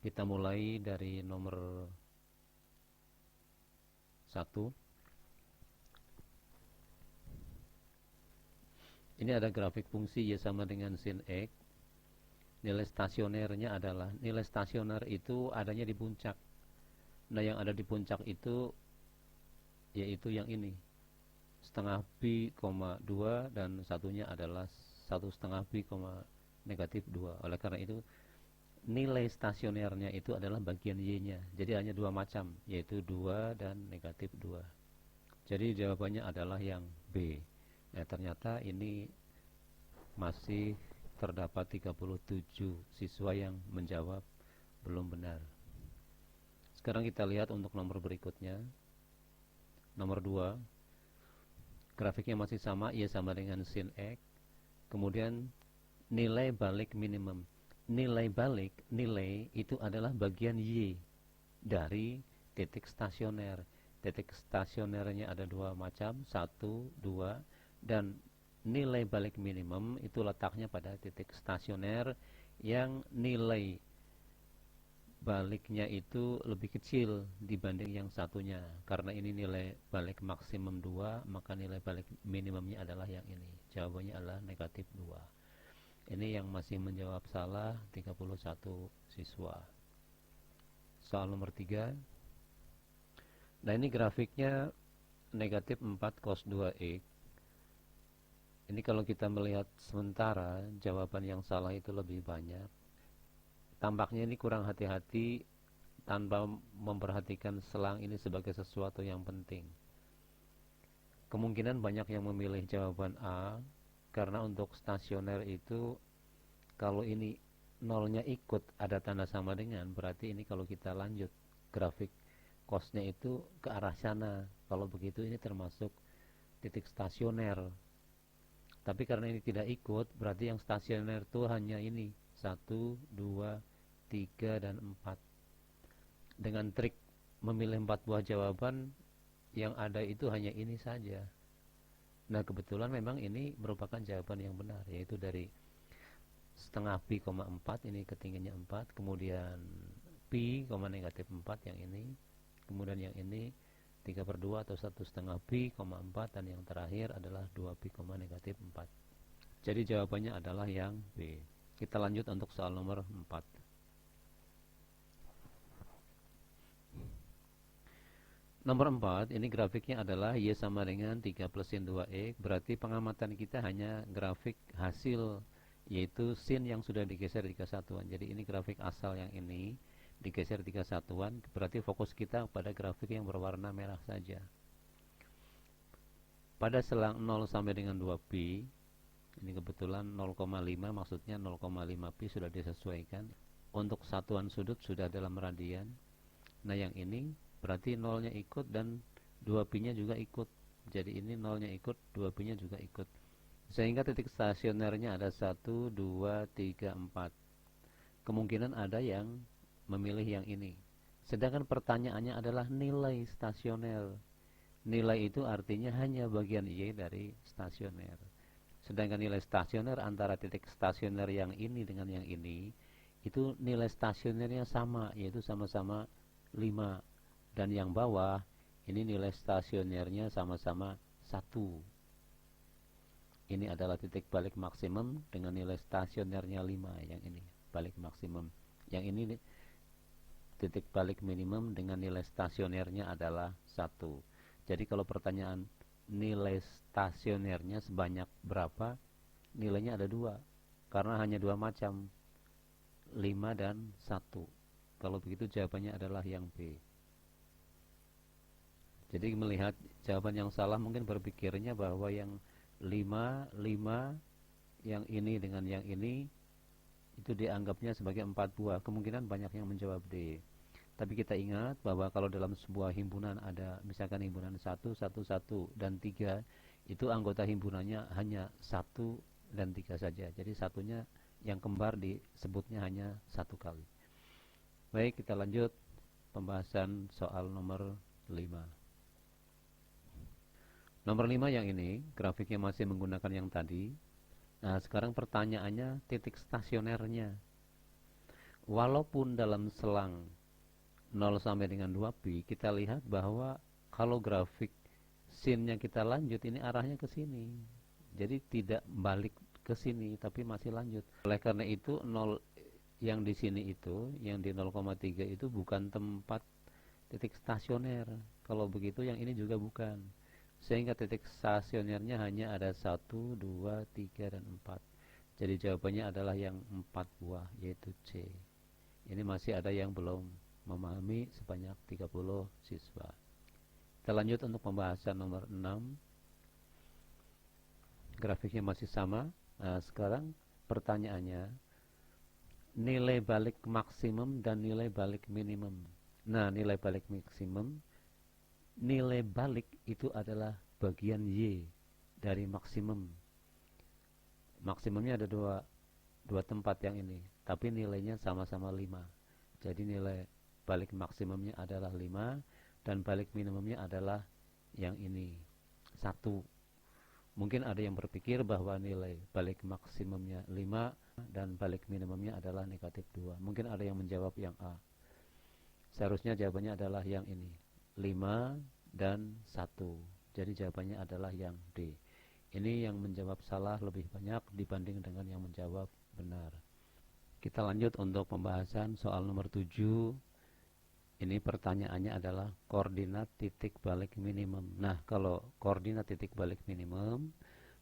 Kita mulai dari nomor 1. Ini ada grafik fungsi Y sama dengan sin X. Nilai stasionernya adalah, nilai stasioner itu adanya di puncak. Nah, yang ada di puncak itu yaitu yang ini, setengah pi, 2, dan satunya adalah 1,5 pi, negatif 2. Oleh karena itu nilai stasionernya itu adalah bagian Y-nya. Jadi hanya dua macam, yaitu 2 dan negatif 2. Jadi jawabannya adalah yang B. Nah, ternyata ini masih terdapat 37 siswa yang menjawab belum benar. Sekarang kita lihat untuk nomor berikutnya. Nomor 2. Grafiknya masih sama, Y sama dengan sin X. Kemudian nilai balik minimum. Nilai itu adalah bagian Y dari titik stasioner. Titik stasionernya ada dua macam, 1, 2, dan nilai balik minimum itu letaknya pada titik stasioner yang nilai baliknya itu lebih kecil dibanding yang satunya. Karena ini nilai balik maksimum 2, maka nilai balik minimumnya adalah yang ini. Jawabannya adalah negatif 2. Ini yang masih menjawab salah 31 siswa. Soal nomor 3. Nah, ini grafiknya negatif 4 cos 2x. Ini kalau kita melihat sementara, jawaban yang salah itu lebih banyak. Tampaknya ini kurang hati-hati tanpa memperhatikan selang ini sebagai sesuatu yang penting. Kemungkinan banyak yang memilih jawaban A, karena untuk stasioner itu kalau ini nolnya ikut ada tanda sama dengan, berarti ini kalau kita lanjut grafik cosnya itu ke arah sana. Kalau begitu ini termasuk titik stasioner. Tapi karena ini tidak ikut, berarti yang stasioner itu hanya ini, 1, 2, 3, dan 4. Dengan trik memilih 4 buah jawaban, yang ada itu hanya ini saja. Nah, kebetulan memang ini merupakan jawaban yang benar, yaitu dari setengah pi, 4, ini ketinggiannya 4, kemudian pi, negatif 4 yang ini, kemudian yang ini 3/2 atau 1,5 pi, 4, dan yang terakhir adalah 2 pi, negatif 4. Jadi jawabannya adalah yang B. Kita lanjut untuk soal nomor 4. Nomor 4, ini grafiknya adalah Y sama dengan 3 plus sin 2X. Berarti pengamatan kita hanya grafik hasil, yaitu sin yang sudah digeser 3 satuan. Jadi ini grafik asal yang ini digeser 3 satuan. Berarti fokus kita pada grafik yang berwarna merah saja. Pada selang 0 sampai dengan 2 pi, ini kebetulan 0,5, maksudnya 0,5 pi sudah disesuaikan. Untuk satuan sudut sudah dalam radian. Nah, yang ini berarti nolnya ikut dan 2 pi nya juga ikut. Jadi ini nolnya ikut, 2 pi nya juga ikut. Sehingga titik stasionernya ada 1, 2, 3, 4. Kemungkinan ada yang memilih yang ini. Sedangkan pertanyaannya adalah nilai stasioner. Nilai itu artinya hanya bagian Y dari stasioner. Sedangkan nilai stasioner antara titik stasioner yang ini dengan yang ini, itu nilai stasionernya sama, yaitu sama-sama 5. Dan yang bawah, ini nilai stasionernya sama-sama 1. Ini adalah titik balik maksimum dengan nilai stasionernya 5, yang ini balik maksimum. Yang ini titik balik minimum dengan nilai stasionernya adalah 1. Jadi kalau pertanyaan nilai stasionernya sebanyak berapa, nilainya ada 2. Karena hanya 2 macam, 5 dan 1. Kalau begitu jawabannya adalah yang B. Jadi melihat jawaban yang salah mungkin berpikirnya bahwa yang 5, yang ini dengan yang ini itu dianggapnya sebagai 4 buah. Kemungkinan banyak yang menjawab D. Tapi kita ingat bahwa kalau dalam sebuah himpunan ada misalkan himpunan 1, 1, 1, dan 3, itu anggota himpunannya hanya 1 dan 3 saja. Jadi satunya yang kembar disebutnya hanya 1 kali. Baik, kita lanjut pembahasan soal nomor 5. Nomor 5 yang ini, grafiknya masih menggunakan yang tadi. Nah, sekarang pertanyaannya titik stasionernya. walaupun dalam selang 0 sampai dengan 2pi, kita lihat bahwa kalau grafik scene-nya kita lanjut, ini arahnya ke sini. Jadi tidak balik ke sini, tapi masih lanjut. Oleh karena itu, 0 yang di sini itu, yang di 0,3 itu bukan tempat titik stasioner. Kalau begitu, yang ini juga bukan. Sehingga titik stasionernya hanya ada 1, 2, 3, dan 4. Jadi jawabannya adalah yang 4 buah, yaitu C. Ini masih ada yang belum memahami sebanyak 30 siswa. Kita lanjut untuk pembahasan nomor 6. Grafiknya masih sama. Nah, sekarang pertanyaannya, nilai balik maksimum dan nilai balik minimum. Nah, nilai balik maksimum, nilai balik itu adalah bagian Y dari maksimum. Maksimumnya ada dua tempat yang ini, tapi nilainya sama-sama 5. Jadi nilai balik maksimumnya adalah 5 dan balik minimumnya adalah yang ini, 1. Mungkin ada yang berpikir bahwa nilai balik maksimumnya 5 dan balik minimumnya adalah negatif 2. Mungkin ada yang menjawab yang A. Seharusnya jawabannya adalah yang ini, 5 dan 1. Jadi jawabannya adalah yang D. Ini yang menjawab salah lebih banyak dibanding dengan yang menjawab benar. Kita lanjut untuk pembahasan soal nomor 7. Ini pertanyaannya adalah koordinat titik balik minimum. Nah, kalau koordinat titik balik minimum,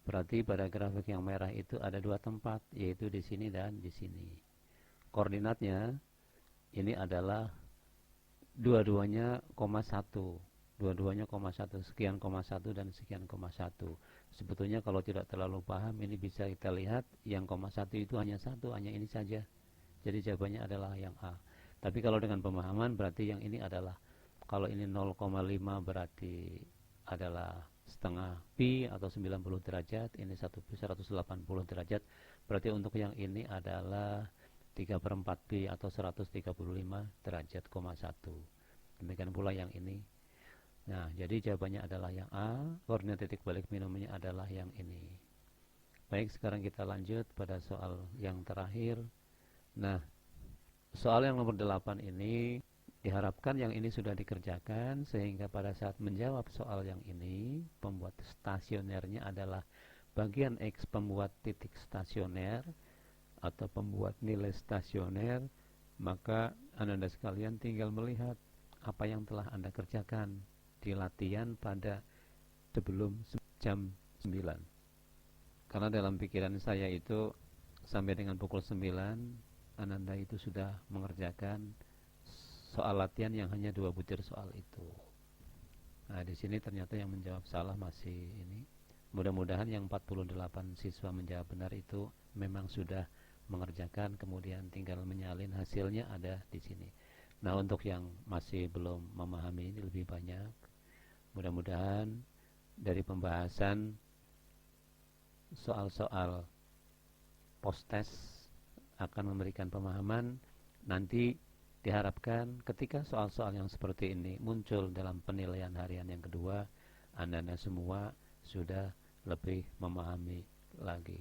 berarti pada grafik yang merah itu ada 2 tempat, yaitu di sini dan di sini. Koordinatnya ini adalah dua-duanya koma 1. Dua-duanya koma 1, sekian koma 1 dan sekian koma 1. Sebetulnya kalau tidak terlalu paham, ini bisa kita lihat yang koma 1 itu hanya 1, hanya ini saja. Jadi jawabannya adalah yang A. Tapi kalau dengan pemahaman berarti yang ini adalah, kalau ini 0,5 berarti adalah setengah pi atau 90 derajat, ini 180 derajat. Berarti untuk yang ini adalah 3/4 pi atau 135 derajat, koma 1. Demikian pula yang ini. Nah, jadi jawabannya adalah yang A. Koordinat titik balik minimumnya adalah yang ini. Baik, sekarang kita lanjut pada soal yang terakhir. Nah, soal yang nomor 8 ini diharapkan yang ini sudah dikerjakan, sehingga pada saat menjawab soal yang ini, pembuat stasionernya adalah bagian X pembuat titik stasioner atau pembuat nilai stasioner. Maka Anda sekalian tinggal melihat apa yang telah Anda kerjakan di latihan pada sebelum jam 9. Karena dalam pikiran saya itu sampai dengan pukul 9 Ananda itu sudah mengerjakan soal latihan yang hanya 2 butir soal itu. Nah, di sini ternyata yang menjawab salah masih ini. Mudah-mudahan yang 48 siswa menjawab benar itu memang sudah mengerjakan, kemudian tinggal menyalin hasilnya ada di sini. Nah, untuk yang masih belum memahami ini lebih banyak, mudah-mudahan dari pembahasan soal-soal post-test akan memberikan pemahaman. Nanti diharapkan ketika soal-soal yang seperti ini muncul dalam penilaian harian yang kedua, Anda semua sudah lebih memahami lagi.